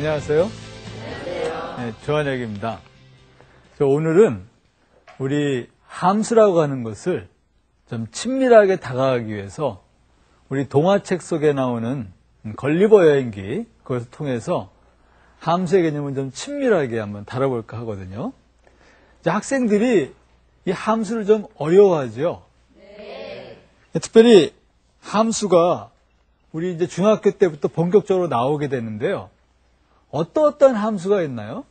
안녕하세요. 네, 조한혁입니다. 오늘은 우리 함수라고 하는 것을 좀 친밀하게 다가가기 위해서 우리 동화책 속에 나오는 걸리버 여행기, 그것을 통해서 함수의 개념을 좀 친밀하게 한번 다뤄볼까 하거든요. 이제 학생들이 이 함수를 좀 어려워하죠. 네. 특별히 함수가 우리 이제 중학교 때부터 본격적으로 나오게 되는데요. 어떤 함수가 있나요?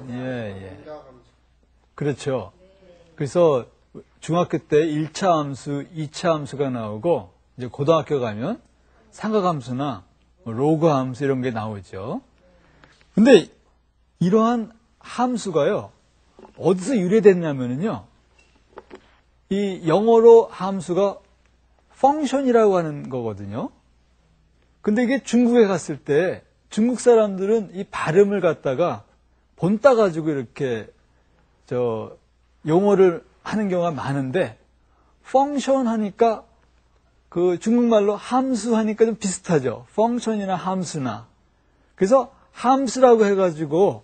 예. 그렇죠. 그래서 중학교 때 1차 함수, 2차 함수가 나오고, 이제 고등학교 가면 삼각함수나 로그 함수 이런 게 나오죠. 근데 이러한 함수가요, 어디서 유래됐냐면요, 이 영어로 함수가 펑션이라고 하는 거거든요. 근데 이게 중국에 갔을 때 중국 사람들은 이 발음을 갖다가 본따 가지고 이렇게 용어를 하는 경우가 많은데, 펑션 하니까 그 중국말로 함수 하니까 좀 비슷하죠. 펑션이나 함수나. 그래서 함수라고 해가지고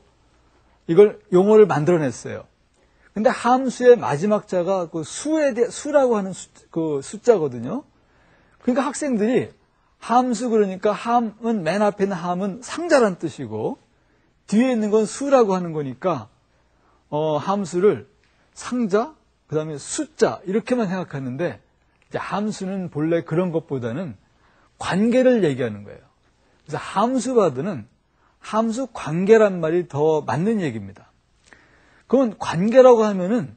이걸 용어를 만들어냈어요. 근데 함수의 마지막 자가 그 수라고 하는 그 숫자거든요. 그러니까 학생들이 함수 그러니까 함은 맨 앞에 있는 함은 상자란 뜻이고 뒤에 있는 건 수라고 하는 거니까 함수를 상자, 그 다음에 숫자 이렇게만 생각하는데, 이제 함수는 본래 그런 것보다는 관계를 얘기하는 거예요. 그래서 함수바드는 함수 관계란 말이 더 맞는 얘기입니다. 그건 관계라고 하면은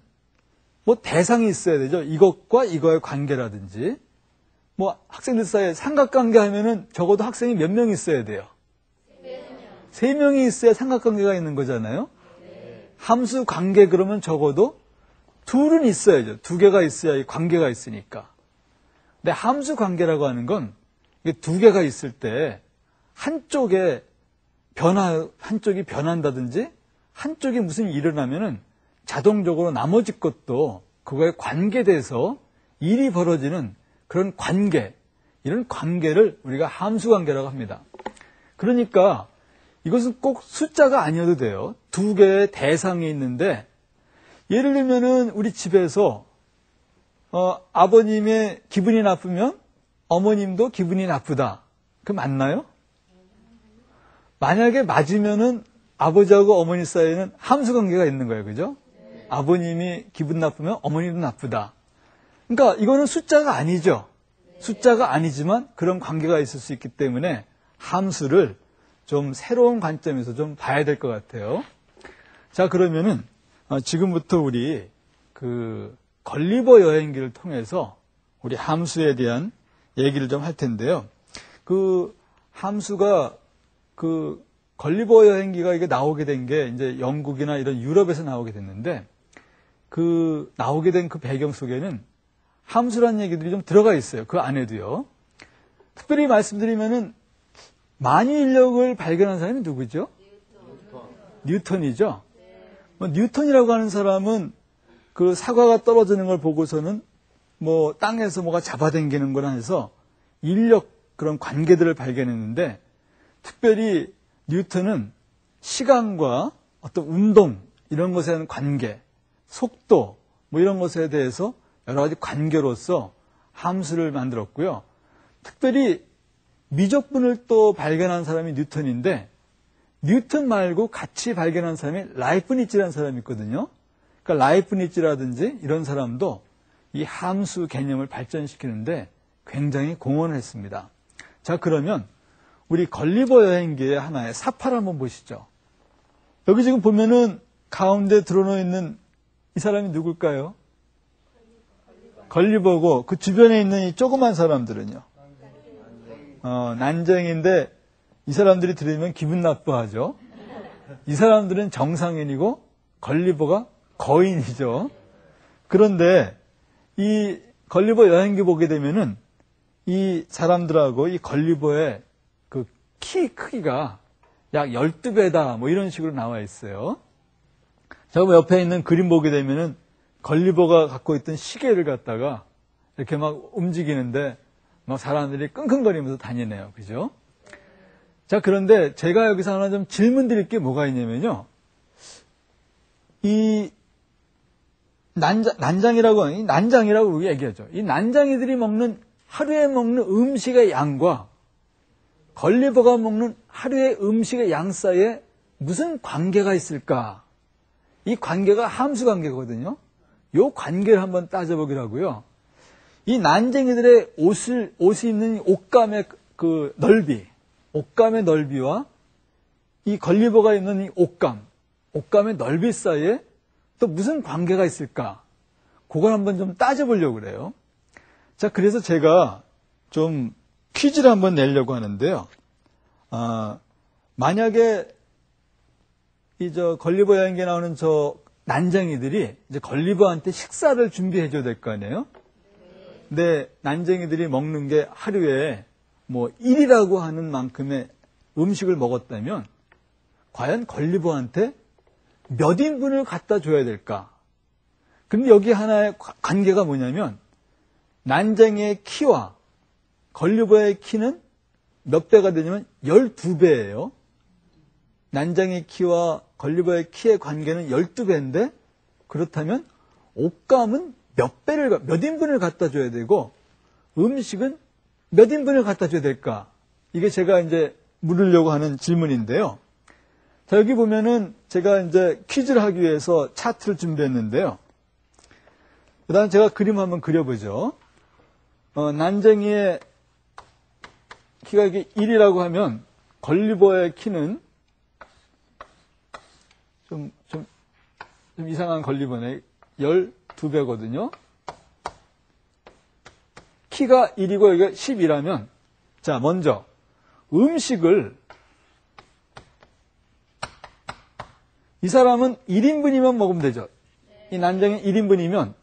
뭐 대상이 있어야 되죠. 이것과 이거의 관계라든지, 뭐 학생들 사이에 삼각관계 하면은 적어도 학생이 몇 명 있어야 돼요? 3명이 있어야 삼각관계가 있는 거잖아요. 함수 관계 그러면 적어도 둘은 있어야죠. 2개가 있어야 이 관계가 있으니까. 근데 함수 관계라고 하는 건 이게 2개가 있을 때 한쪽이 변한다든지 한쪽이 무슨 일이 일어나면은 자동적으로 나머지 것도 그거에 관계돼서 일이 벌어지는 그런 관계, 이런 관계를 우리가 함수 관계라고 합니다. 그러니까 이것은 꼭 숫자가 아니어도 돼요. 2개의 대상이 있는데, 예를 들면은 우리 집에서 아버님의 기분이 나쁘면 어머님도 기분이 나쁘다. 그 맞나요? 만약에 맞으면은 아버지하고 어머니 사이에는 함수 관계가 있는 거예요. 그죠? 아버님이 기분 나쁘면 어머님도 나쁘다. 그러니까 이거는 숫자가 아니죠. 숫자가 아니지만 그런 관계가 있을 수 있기 때문에 함수를 좀 새로운 관점에서 좀 봐야 될 것 같아요. 자, 그러면은 지금부터 우리 그 걸리버 여행기를 통해서 우리 함수에 대한 얘기를 좀 할 텐데요. 그 함수가 그 걸리버 여행기가 이게 나오게 된 게 이제 영국이나 이런 유럽에서 나오게 됐는데, 그 나오게 된 그 배경 속에는 함수라는 얘기들이 좀 들어가 있어요. 그 안에도요. 특별히 말씀드리면은 만유인력을 발견한 사람이 누구죠? 뉴턴이죠. 뉴턴이라고 하는 사람은 그 사과가 떨어지는 걸 보고서는 뭐 땅에서 뭐가 잡아당기는 거나 해서 인력 그런 관계들을 발견했는데, 특별히 뉴턴은 시간과 어떤 운동 이런 것에 대한 관계, 속도 뭐 이런 것에 대해서 여러 가지 관계로서 함수를 만들었고요. 특별히 미적분을 또 발견한 사람이 뉴턴인데, 뉴턴 말고 같이 발견한 사람이 라이프니츠라는 사람이 있거든요. 그러니까 라이프니츠라든지 이런 사람도 이 함수 개념을 발전시키는데 굉장히 공헌을 했습니다. 자, 그러면 우리 걸리버 여행기의 하나의 사파를 한번 보시죠. 여기 지금 보면은 가운데 드러나 있는 이 사람이 누굴까요? 걸리버고, 그 주변에 있는 이 조그만 사람들은요? 난쟁인데 이 사람들이 들으면 기분 나빠하죠. 이 사람들은 정상인이고 걸리버가 거인이죠. 그런데 이 걸리버 여행기 보게 되면은 이 사람들하고 이 걸리버의 그 키 크기가 약 12배다 뭐 이런 식으로 나와 있어요. 저 옆에 있는 그림 보게 되면은 걸리버가 갖고 있던 시계를 갖다가 이렇게 막 움직이는데 막 사람들이 끙끙거리면서 다니네요. 그죠? 자, 그런데 제가 여기서 하나 좀 질문 드릴 게 뭐가 있냐면요. 이 난장이라고 얘기하죠. 이 난장이들이 하루에 먹는 음식의 양과 걸리버가 먹는 하루의 음식의 양 사이에 무슨 관계가 있을까? 이 관계가 함수 관계거든요. 이 관계를 한번 따져보기라고요. 이 난쟁이들의 옷이 입는 옷감의 그 넓이, 옷감의 넓이와 이 걸리버가 입는 이 옷감의 넓이 사이에 또 무슨 관계가 있을까? 그걸 한번 좀 따져보려고 그래요. 자, 그래서 제가 좀 퀴즈를 한번 내려고 하는데요. 만약에 걸리버 여행기에 나오는 난쟁이들이 이제 걸리버한테 식사를 준비해 줘야 될 거 아니에요? 근데 난쟁이들이 먹는 게 하루에 뭐 1이라고 하는 만큼의 음식을 먹었다면 과연 걸리버한테 몇 인분을 갖다 줘야 될까? 근데 여기 하나의 관계가 뭐냐면 난쟁이의 키와 걸리버의 키는 몇 배가 되냐면 12배예요. 난쟁이의 키와 걸리버의 키의 관계는 12배인데 그렇다면 옷감은 몇 인분을 갖다 줘야 되고 음식은 몇 인분을 갖다 줘야 될까? 이게 제가 이제 물으려고 하는 질문인데요. 자, 여기 보면은 제가 이제 퀴즈를 하기 위해서 차트를 준비했는데요. 그 다음에 제가 그림 한번 그려보죠. 난쟁이의 키가 이게 1이라고 하면 걸리버의 키는 좀 이상한 걸리버네. 12배거든요. 키가 1이고 여기가 10이라면 자, 먼저 음식을 이 사람은 1인분이면 먹으면 되죠. 이 난쟁이 1인분이면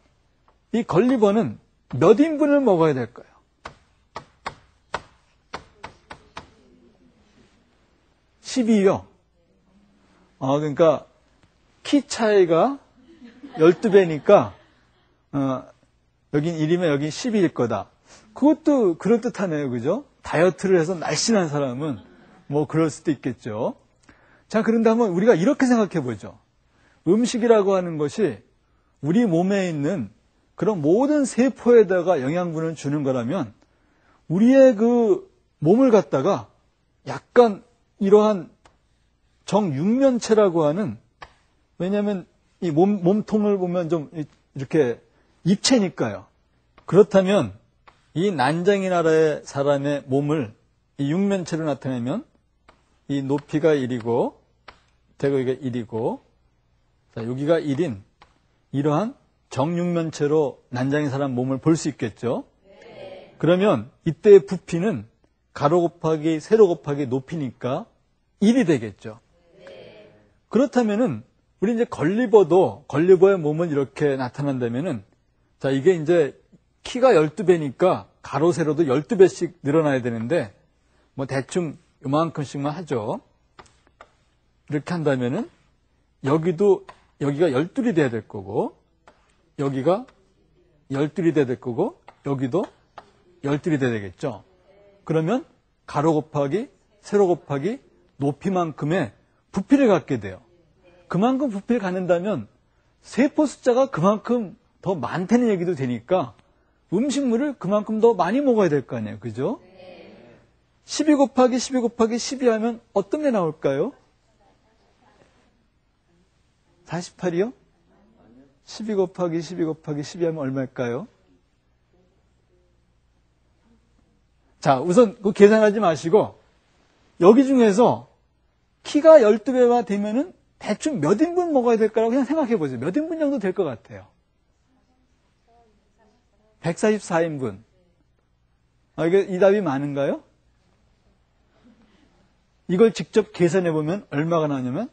이 걸리버는 몇 인분을 먹어야 될까요? 12요. 그러니까 키 차이가 12배니까 여긴 1이면 여긴 10일 거다. 그것도 그럴듯하네요. 그죠? 다이어트를 해서 날씬한 사람은 뭐 그럴 수도 있겠죠. 자, 그런데 한번 우리가 이렇게 생각해 보죠. 음식이라고 하는 것이 우리 몸에 있는 그런 모든 세포에다가 영양분을 주는 거라면 우리의 그 몸을 갖다가 약간 이러한 정육면체라고 하는, 왜냐하면 이 몸통을 보면 좀 이렇게 입체니까요. 그렇다면 이 난쟁이 나라의 사람의 몸을 이 육면체로 나타내면 이 높이가 1이고 대각이가 1이고 자, 여기가 1인 이러한 정육면체로 난쟁이 사람 몸을 볼 수 있겠죠. 그러면 이때의 부피는 가로 곱하기 세로 곱하기 높이니까 1이 되겠죠. 그렇다면은 우리 이제 걸리버의 몸은 이렇게 나타난다면은 자, 이게 이제 키가 12배니까 가로 세로도 12배씩 늘어나야 되는데 뭐 대충 요만큼씩만 하죠. 이렇게 한다면은 여기가 12이 돼야 될 거고 여기가 12이 돼야 될 거고 여기도 12이 돼야 되겠죠. 그러면 가로 곱하기 세로 곱하기 높이만큼의 부피를 갖게 돼요. 그만큼 부피를 갖는다면 세포 숫자가 그만큼 더 많다는 얘기도 되니까 음식물을 그만큼 더 많이 먹어야 될 거 아니에요. 그죠? 12 곱하기 12 곱하기 12 하면 어떤 게 나올까요? 48이요? 12 곱하기 12 곱하기 12 하면 얼마일까요? 자, 우선 그 계산하지 마시고 여기 중에서 키가 12배가 되면은 대충 몇 인분 먹어야 될까라고 그냥 생각해 보세요. 몇 인분 정도 될 것 같아요? 144인분. 이게 이 답이 많은가요? 이걸 직접 계산해 보면 얼마가 나오냐면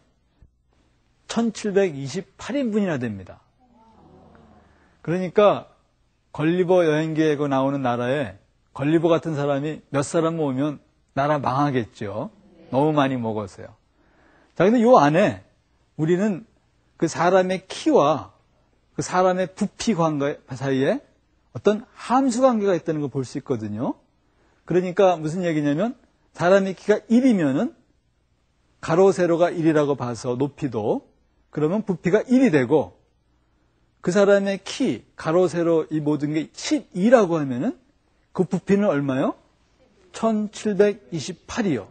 1728인분이나 됩니다. 그러니까 걸리버 여행기에 나오는 나라에 걸리버 같은 사람이 몇 사람 모으면 나라 망하겠죠. 너무 많이 먹었어요. 자, 근데 요 안에 우리는 그 사람의 키와 그 사람의 부피 관계 사이에 어떤 함수 관계가 있다는 걸 볼 수 있거든요. 그러니까 무슨 얘기냐면 사람의 키가 1이면은 가로 세로가 1이라고 봐서 높이도 그러면 부피가 1이 되고 그 사람의 키 가로 세로 이 모든 게 12라고 하면은 그 부피는 얼마요? 1728이요.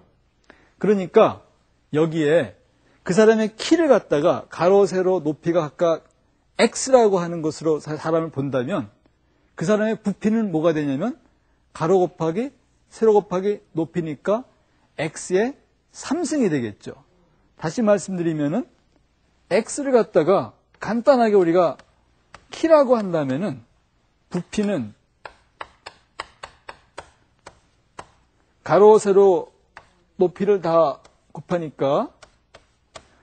그러니까 여기에 그 사람의 키를 갖다가 가로 세로 높이가 각각 x라고 하는 것으로 사람을 본다면 그 사람의 부피는 뭐가 되냐면 가로 곱하기 세로 곱하기 높이니까 x의 3승이 되겠죠. 다시 말씀드리면은 x를 갖다가 간단하게 우리가 키라고 한다면은 부피는 가로 세로 높이를 다 곱하니까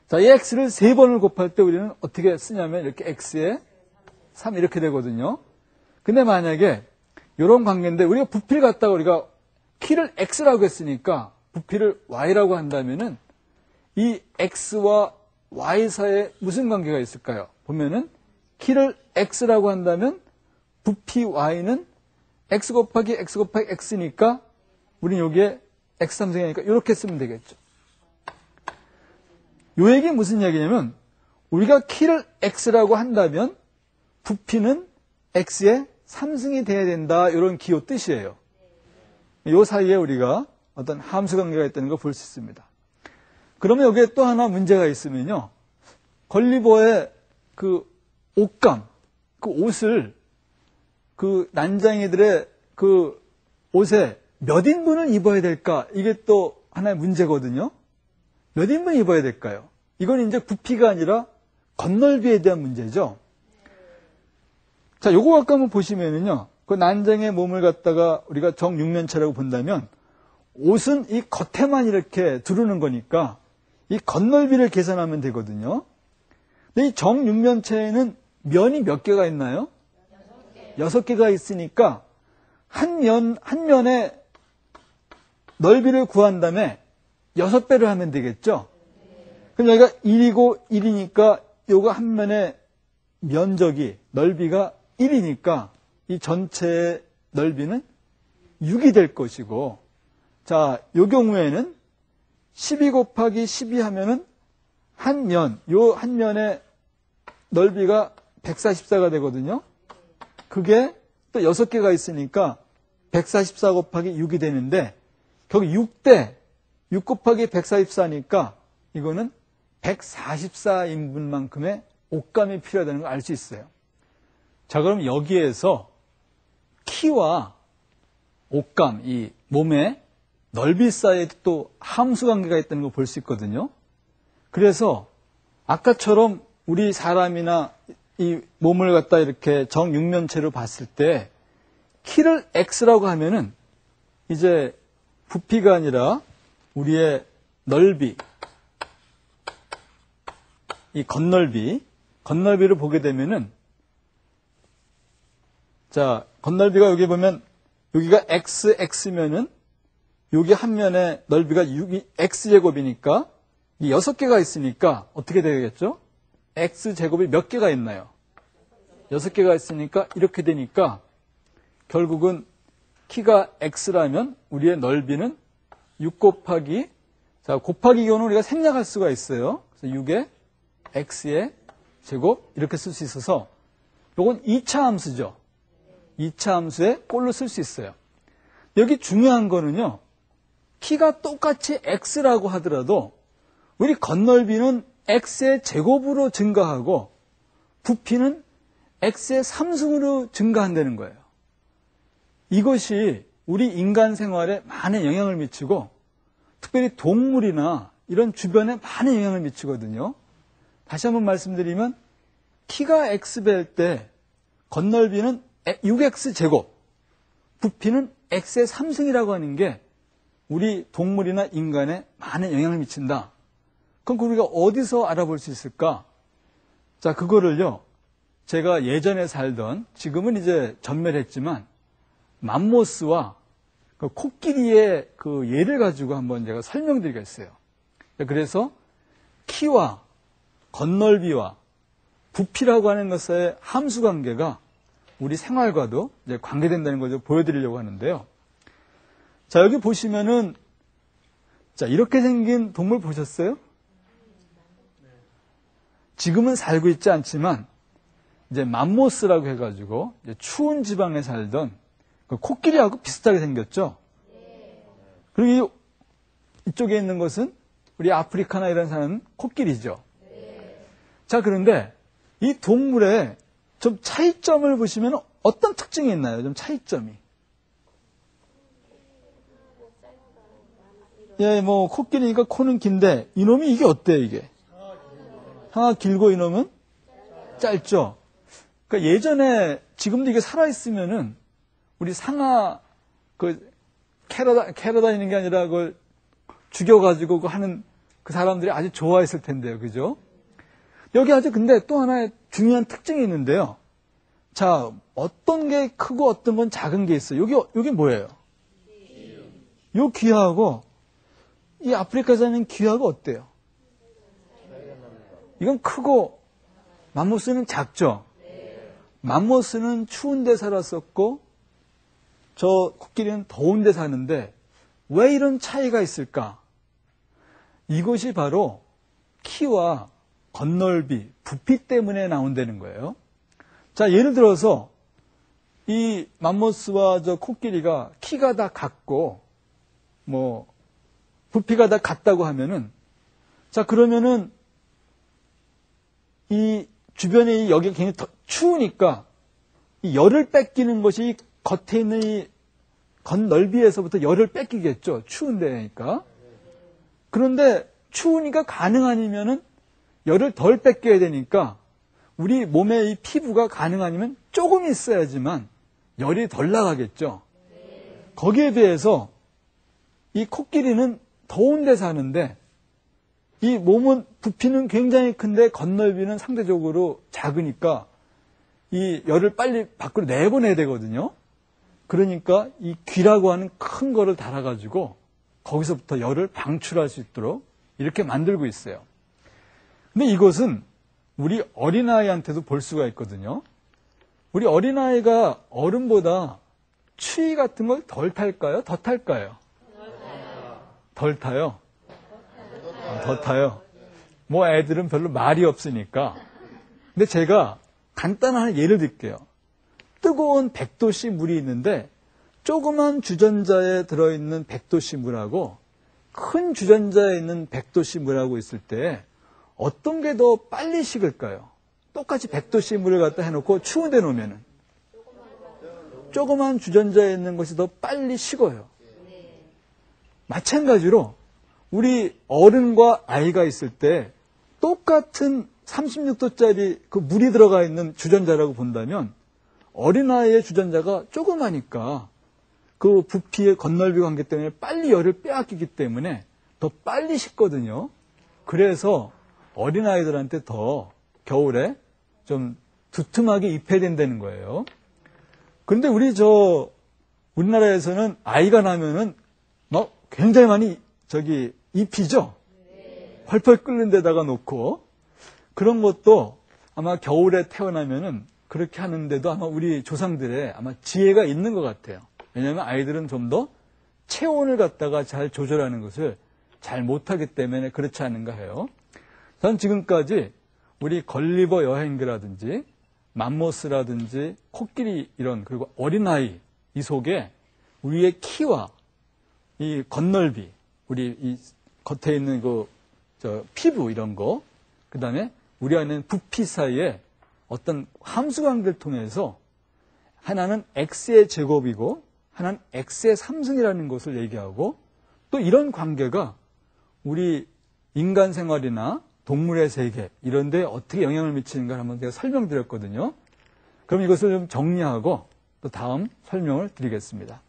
자, 이 x를 3번을 곱할 때 우리는 어떻게 쓰냐면 이렇게 x에 3 이렇게 되거든요. 근데 만약에 이런 관계인데 우리가 부피를 갖다가 우리가 키를 x라고 했으니까 부피를 y라고 한다면은 이 x와 y 사이에 무슨 관계가 있을까요? 보면은 키를 x라고 한다면 부피 y는 x 곱하기 x니까 우리는 여기에 x3승이니까 이렇게 쓰면 되겠죠. 이 얘기는 무슨 얘기냐면 우리가 키를 x라고 한다면 부피는 x의 3승이 돼야 된다 이런 기호 뜻이에요. 이 사이에 우리가 어떤 함수 관계가 있다는 걸 볼 수 있습니다. 그러면 여기에 또 하나 문제가 있으면요. 걸리버의 그 옷감, 그 옷을 그 난장이들의 그 옷에 몇 인분을 입어야 될까? 이게 또 하나의 문제거든요. 몇 인분 입어야 될까요? 이건 이제 부피가 아니라 겉넓이에 대한 문제죠. 자, 요거 아까 한번 보시면은요. 그 난장의 몸을 갖다가 우리가 정육면체라고 본다면 옷은 이 겉에만 이렇게 두르는 거니까 이 겉넓이를 계산하면 되거든요. 근데 이 정육면체에는 면이 몇 개가 있나요? 6개가 있으니까 한 면의 넓이를 구한 다음에 6배를 하면 되겠죠? 그럼 여기가 1이고 1이니까 요거 한 면의 면적이, 넓이가 1이니까 이 전체의 넓이는 6이 될 것이고, 자, 요 경우에는 12 곱하기 12 하면은 요 한 면의 넓이가 144가 되거든요. 그게 또 6개가 있으니까 144 곱하기 6이 되는데, 거기 6 곱하기 144니까 이거는 144인분만큼의 옷감이 필요하다는 걸 알 수 있어요. 자, 그럼 여기에서 키와 옷감, 이 몸의 넓이 사이에 또 함수 관계가 있다는 걸 볼 수 있거든요. 그래서 아까처럼 우리 사람이나 이 몸을 갖다 이렇게 정육면체로 봤을 때 키를 x라고 하면은 이제 부피가 아니라 우리의 넓이, 이 겉넓이를 보게 되면은 자, 겉넓이가 여기 보면 여기가 x면은 여기 한 면의 넓이가 x제곱이니까 이 6개가 있으니까 어떻게 되겠죠? x제곱이 몇 개가 있나요? 6개가 있으니까 이렇게 되니까 결국은 키가 x라면 우리의 넓이는 6 곱하기, 자, 곱하기 기호는 우리가 생략할 수가 있어요. 그래서 6의 x의 제곱 이렇게 쓸 수 있어서 이건 2차 함수죠. 2차 함수의 꼴로 쓸 수 있어요. 여기 중요한 거는요. 키가 똑같이 x라고 하더라도 우리 겉넓이는 x의 제곱으로 증가하고 부피는 x의 3승으로 증가한다는 거예요. 이것이 우리 인간 생활에 많은 영향을 미치고 특별히 동물이나 이런 주변에 많은 영향을 미치거든요. 다시 한번 말씀드리면 키가 x배일 때 겉넓이는 6x제곱, 부피는 x의 3승이라고 하는 게 우리 동물이나 인간에 많은 영향을 미친다. 그럼 우리가 어디서 알아볼 수 있을까? 자, 그거를요. 제가 예전에 살던, 지금은 이제 전멸했지만 맘모스와 그 코끼리의 그 예를 가지고 한번 제가 설명드리겠어요. 그래서 키와 겉넓이와 부피라고 하는 것의 함수 관계가 우리 생활과도 이제 관계된다는 것을 보여드리려고 하는데요. 자, 여기 보시면은, 자, 이렇게 생긴 동물 보셨어요? 지금은 살고 있지 않지만, 이제 맘모스라고 해가지고, 이제 추운 지방에 살던 그 코끼리하고 비슷하게 생겼죠? 그리고 이쪽에 있는 것은 우리 아프리카나 이런 사는 코끼리죠? 자, 그런데 이 동물의 좀 차이점을 보시면 어떤 특징이 있나요? 좀 차이점이. 예, 뭐, 코끼리니까 코는 긴데, 이놈이 이게 어때요, 이게? 상아 길고 이놈은 짧죠? 그러니까 예전에, 지금도 이게 살아있으면은, 우리 상아, 캐러 다니는 게 아니라, 그걸 죽여가지고 하는 그 사람들이 아주 좋아했을 텐데요, 그죠? 여기 아주 근데 또 하나의 중요한 특징이 있는데요. 자, 어떤 게 크고 어떤 건 작은 게 있어요. 여기 뭐예요? 요 귀하고, 이 아프리카 사는 귀하고 어때요? 이건 크고, 맘모스는 작죠? 맘모스는 추운 데 살았었고, 저 코끼리는 더운 데 사는데, 왜 이런 차이가 있을까? 이것이 바로 키와 겉넓이, 부피 때문에 나온다는 거예요. 자, 예를 들어서, 이 맘모스와 저 코끼리가 키가 다 같고, 부피가 다 같다고 하면은, 자, 그러면은, 이 주변에 여기가 굉장히 더 추우니까, 이 열을 뺏기는 것이 겉에 있는 이 겉넓이에서부터 열을 뺏기겠죠. 추운 데니까. 그런데 추우니까 가능 아니면은 열을 덜 뺏겨야 되니까, 우리 몸의 이 피부가 가능 아니면 조금 있어야지만 열이 덜 나가겠죠. 거기에 비해서 이 코끼리는 더운 데 사는데 이 몸은 부피는 굉장히 큰데 겉넓이는 상대적으로 작으니까 이 열을 빨리 밖으로 내보내야 되거든요. 그러니까 이 귀라고 하는 큰 거를 달아가지고 거기서부터 열을 방출할 수 있도록 이렇게 만들고 있어요. 근데 이것은 우리 어린아이한테도 볼 수가 있거든요. 우리 어린아이가 어른보다 추위 같은 걸 덜 탈까요? 더 탈까요? 덜 타요. 더 타요. 뭐 애들은 별로 말이 없으니까. 근데 제가 간단한 예를 들게요. 뜨거운 100도씨 물이 있는데 조그만 주전자에 들어있는 100도씨 물하고 큰 주전자에 있는 100도씨 물하고 있을 때 어떤 게 더 빨리 식을까요? 똑같이 100도씨 물을 갖다 해놓고 추운 데 놓으면은 조그만 주전자에 있는 것이 더 빨리 식어요. 마찬가지로 우리 어른과 아이가 있을 때 똑같은 36도짜리 그 물이 들어가 있는 주전자라고 본다면 어린아이의 주전자가 조그마니까 그 부피의 겉넓이 관계 때문에 빨리 열을 빼앗기기 때문에 더 빨리 식거든요. 그래서 어린아이들한테 더 겨울에 좀 두툼하게 입혀야 된다는 거예요. 그런데 우리나라에서는 아이가 나면은 굉장히 많이 입히죠? 펄펄 끓는 데다가 놓고. 그런 것도 아마 겨울에 태어나면은 그렇게 하는데도 아마 우리 조상들의 아마 지혜가 있는 것 같아요. 왜냐하면 아이들은 좀 더 체온을 갖다가 잘 조절하는 것을 잘 못하기 때문에 그렇지 않은가 해요. 전 지금까지 우리 걸리버 여행기라든지 맘모스라든지 코끼리 그리고 어린아이 이 속에 우리의 키와 이 겉넓이, 우리 이 겉에 있는 피부 이런 거, 그 다음에 우리 안에 있는 부피 사이에 어떤 함수 관계를 통해서 하나는 x의 제곱이고 하나는 x의 3승이라는 것을 얘기하고 또 이런 관계가 우리 인간 생활이나 동물의 세계 이런 데 어떻게 영향을 미치는가 한번 제가 설명드렸거든요. 그럼 이것을 좀 정리하고 또 다음 설명을 드리겠습니다.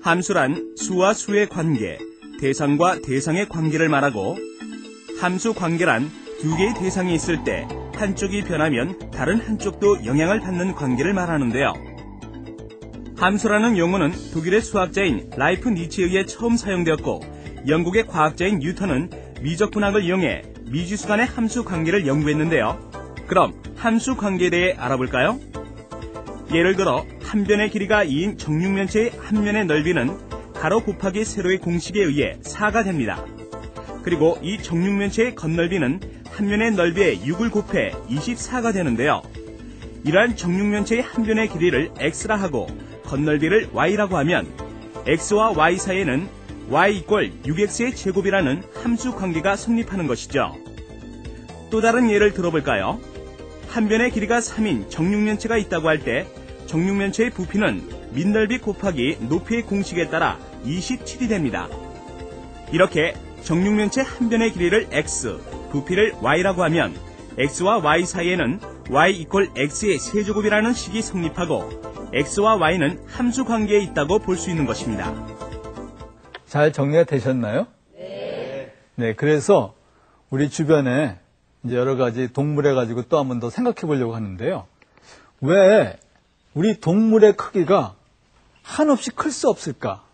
함수란 수와 수의 관계, 대상과 대상의 관계를 말하고 함수 관계란 두 개의 대상이 있을 때 한쪽이 변하면 다른 한쪽도 영향을 받는 관계를 말하는데요. 함수라는 용어는 독일의 수학자인 라이프 니츠에 의해 처음 사용되었고 영국의 과학자인 뉴턴은 미적분학을 이용해 미지수 간의 함수 관계를 연구했는데요. 그럼 함수 관계에 대해 알아볼까요? 예를 들어 한 변의 길이가 2인 정육면체의 한 면의 넓이는 가로 곱하기 세로의 공식에 의해 4가 됩니다. 그리고 이 정육면체의 겉넓이는 한 면의 넓이에 6을 곱해 24가 되는데요. 이러한 정육면체의 한 변의 길이를 x라 하고 겉넓이를 y라고 하면 x와 y 사이에는 y 이꼴 6x의 제곱이라는 함수 관계가 성립하는 것이죠. 또 다른 예를 들어볼까요? 한 변의 길이가 3인 정육면체가 있다고 할 때 정육면체의 부피는 밑넓이 곱하기 높이의 공식에 따라 27이 됩니다. 이렇게 정육면체 한 변의 길이를 x, 부피를 y라고 하면 x와 y 사이에는 y 이꼴 x의 세제곱이라는 식이 성립하고 x와 y는 함수 관계에 있다고 볼 수 있는 것입니다. 잘 정리가 되셨나요? 네, 그래서 우리 주변에 이제 여러 가지 동물에 가지고 또 한 번 더 생각해 보려고 하는데요. 왜 우리 동물의 크기가 한없이 클 수 없을까?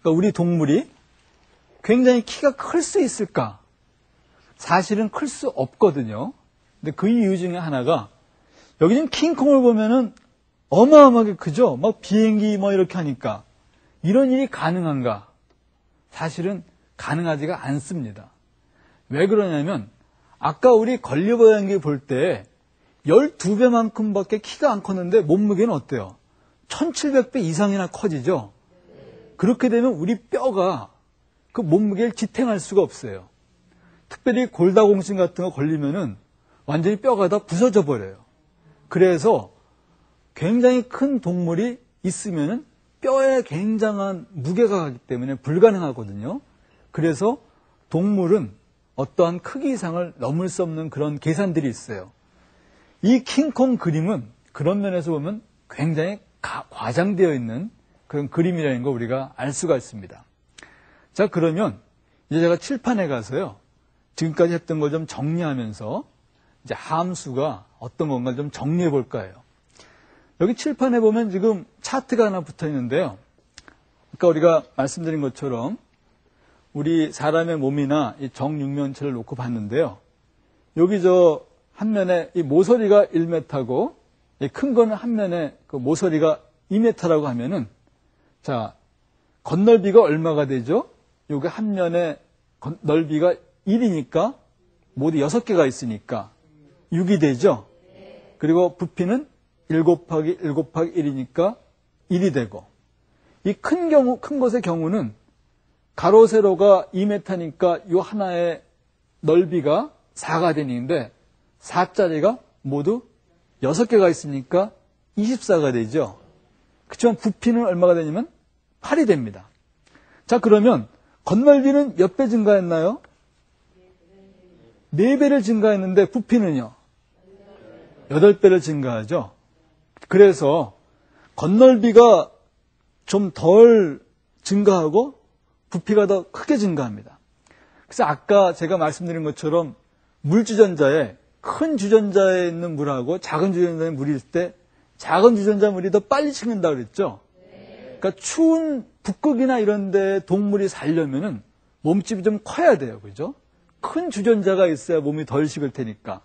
그러니까 우리 동물이 굉장히 키가 클 수 있을까? 사실은 클 수 없거든요. 근데 그 이유 중에 하나가 여기 지금 킹콩을 보면은 어마어마하게 크죠? 막 비행기 뭐 이렇게 하니까 이런 일이 가능한가? 사실은 가능하지가 않습니다. 왜 그러냐면 아까 우리 걸리버양기 볼 때 12배만큼밖에 키가 안 컸는데 몸무게는 어때요? 1700배 이상이나 커지죠? 그렇게 되면 우리 뼈가 그 몸무게를 지탱할 수가 없어요. 특별히 골다공증 같은 거 걸리면은 완전히 뼈가 다 부서져 버려요. 그래서 굉장히 큰 동물이 있으면은 뼈에 굉장한 무게가 가기 때문에 불가능하거든요. 그래서 동물은 어떠한 크기 이상을 넘을 수 없는 그런 계산들이 있어요. 이 킹콩 그림은 그런 면에서 보면 굉장히 과장되어 있는 그런 그림이라는 거 우리가 알 수가 있습니다. 자, 그러면 이제 제가 칠판에 가서요. 지금까지 했던 걸 좀 정리하면서 이제 함수가 어떤 건가 좀 정리해 볼까요? 여기 칠판에 보면 지금 차트가 하나 붙어 있는데요. 아까 우리가 말씀드린 것처럼 우리 사람의 몸이나 이 정육면체를 놓고 봤는데요. 여기 저 한 면에 이 모서리가 1m고 큰 거는 한 면에 그 모서리가 2m라고 하면은 자, 겉넓이가 얼마가 되죠? 여기 한 면에 넓이가 1이니까 모두 6개가 있으니까 6이 되죠? 그리고 부피는 1 곱하기 1 곱하기 1이니까 1이 되고 이 큰 것의 경우는 가로 세로가 2m니까 이 하나의 넓이가 4가 되는데 4짜리가 모두 6개가 있으니까 24가 되죠. 그렇지만 부피는 얼마가 되냐면 8이 됩니다. 자, 그러면 겉넓이는 몇 배 증가했나요? 4배를 증가했는데 부피는요? 8배를 증가하죠. 그래서 겉넓이가 좀 덜 증가하고 부피가 더 크게 증가합니다. 그래서 아까 제가 말씀드린 것처럼 물주전자에 큰 주전자에 있는 물하고 작은 주전자에 물이 있을 때 작은 주전자 물이 더 빨리 식는다 그랬죠. 그러니까 추운 북극이나 이런 데 동물이 살려면은 몸집이 좀 커야 돼요. 그죠? 큰 주전자가 있어야 몸이 덜 식을 테니까.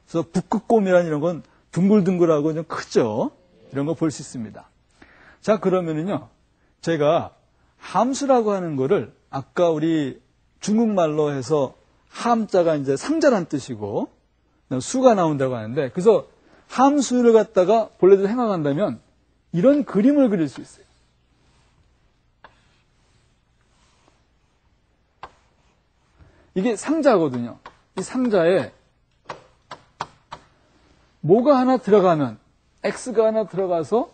그래서 북극곰이라는 이런 건 둥글둥글하고 좀 크죠. 이런 거 볼 수 있습니다. 자, 그러면은요. 제가 함수라고 하는 거를 아까 우리 중국말로 해서 함자가 이제 상자란 뜻이고 수가 나온다고 하는데 그래서 함수를 갖다가 본래대로 생각한다면 이런 그림을 그릴 수 있어요. 이게 상자거든요. 이 상자에 뭐가 하나 들어가면 X가 하나 들어가서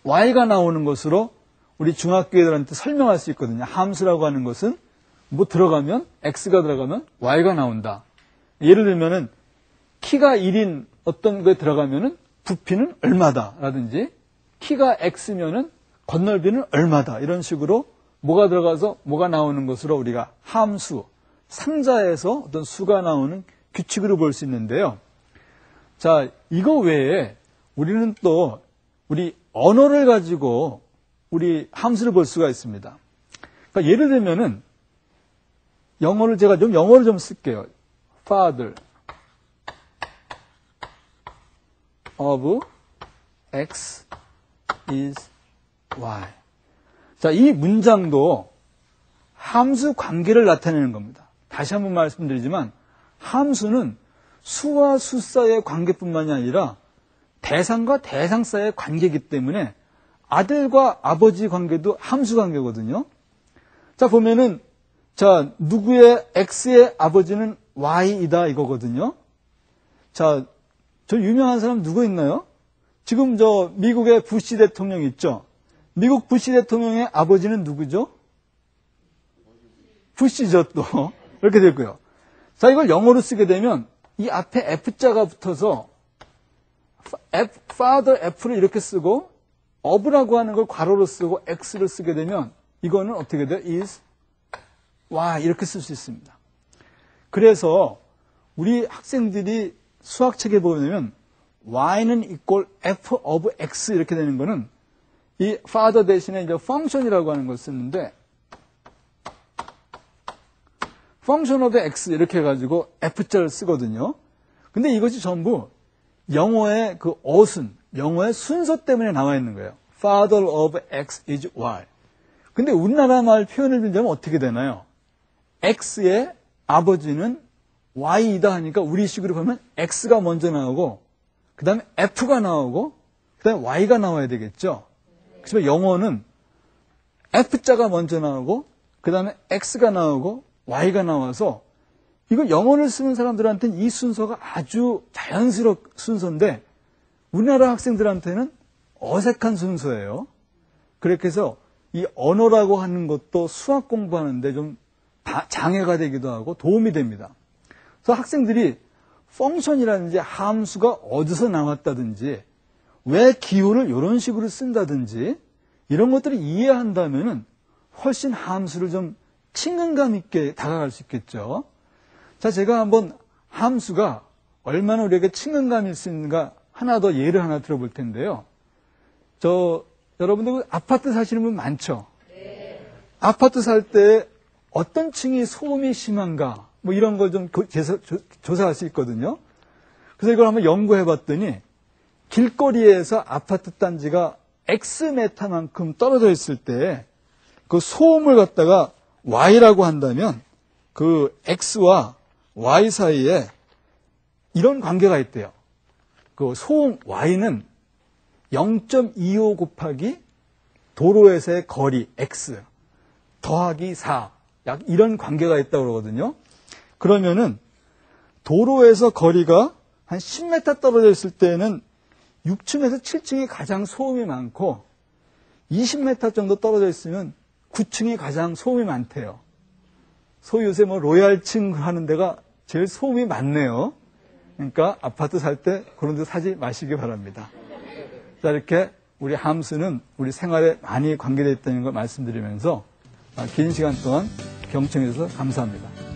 Y가 나오는 것으로 우리 중학교 애들한테 설명할 수 있거든요. 함수라고 하는 것은 뭐 들어가면 X가 들어가면 Y가 나온다. 예를 들면은 키가 1인 어떤 거에 들어가면은 부피는 얼마다 라든지 키가 X면은 겉넓이는 얼마다 이런 식으로 뭐가 들어가서 뭐가 나오는 것으로 우리가 함수, 상자에서 어떤 수가 나오는 규칙으로 볼 수 있는데요. 자, 이거 외에 우리는 또 우리 언어를 가지고 우리 함수를 볼 수가 있습니다. 그러니까 예를 들면은 영어를 제가 좀 영어를 좀 쓸게요. Father of X is Y. 자, 이 문장도 함수 관계를 나타내는 겁니다. 다시 한번 말씀드리지만 함수는 수와 수 사이의 관계뿐만이 아니라 대상과 대상 사이의 관계이기 때문에 아들과 아버지 관계도 함수 관계거든요. 자, 보면은, 자, 누구의 X의 아버지는 Y이다 이거거든요. 자, 저 유명한 사람 누구 있나요? 지금 저 미국의 부시 대통령 있죠? 미국 부시 대통령의 아버지는 누구죠? 부시죠, 또. 이렇게 됐고요. 자, 이걸 영어로 쓰게 되면 이 앞에 F자가 붙어서 father F를 이렇게 쓰고 of라고 하는 걸 괄호로 쓰고 X를 쓰게 되면 이거는 어떻게 돼요? is Y 이렇게 쓸 수 있습니다. 그래서 우리 학생들이 수학책에 보면 Y는 equal F of X 이렇게 되는 거는 이 father 대신에 이제 function이라고 하는 걸 쓰는데 function of X 이렇게 해가지고 F자를 쓰거든요. 근데 이것이 전부 영어의 그 어순, 영어의 순서 때문에 나와 있는 거예요. Father of X is Y. 근데 우리나라 말 표현을 빌자면 어떻게 되나요? X의 아버지는 Y이다 하니까 우리식으로 보면 X가 먼저 나오고 그 다음에 F가 나오고 그 다음에 Y가 나와야 되겠죠. 그렇지만 영어는 F자가 먼저 나오고 그 다음에 X가 나오고 Y가 나와서 이거 영어를 쓰는 사람들한테는 이 순서가 아주 자연스러운 순서인데 우리나라 학생들한테는 어색한 순서예요. 그렇게 해서 이 언어라고 하는 것도 수학 공부하는데 좀 장애가 되기도 하고 도움이 됩니다. 그래서 학생들이 펑션이라든지 함수가 어디서 나왔다든지 왜 기호를 이런 식으로 쓴다든지 이런 것들을 이해한다면 훨씬 함수를 좀 친근감 있게 다가갈 수 있겠죠. 자, 제가 한번 함수가 얼마나 우리에게 친근감이 있는가 하나 더 예를 하나 들어볼 텐데요. 여러분들 아파트 사시는 분 많죠? 네. 아파트 살 때 어떤 층이 소음이 심한가 뭐 이런 걸 좀 조사할 수 있거든요. 그래서 이걸 한번 연구해 봤더니 길거리에서 아파트 단지가 X메타만큼 떨어져 있을 때 그 소음을 갖다가 Y라고 한다면 그 X와 Y 사이에 이런 관계가 있대요. 그 소음 Y는 0.25 곱하기 도로에서의 거리 X 더하기 4 약 이런 관계가 있다고 그러거든요. 그러면은 도로에서 거리가 한 10m 떨어져 있을 때는 6층에서 7층이 가장 소음이 많고 20m 정도 떨어져 있으면 9층이 가장 소음이 많대요. 소위 요새 뭐 로얄층 하는 데가 제일 소음이 많네요. 그러니까 아파트 살 때 그런 데 사지 마시기 바랍니다. 자, 이렇게 우리 함수는 우리 생활에 많이 관계되어 있다는 걸 말씀드리면서 긴 시간 동안 경청해 주셔서 감사합니다.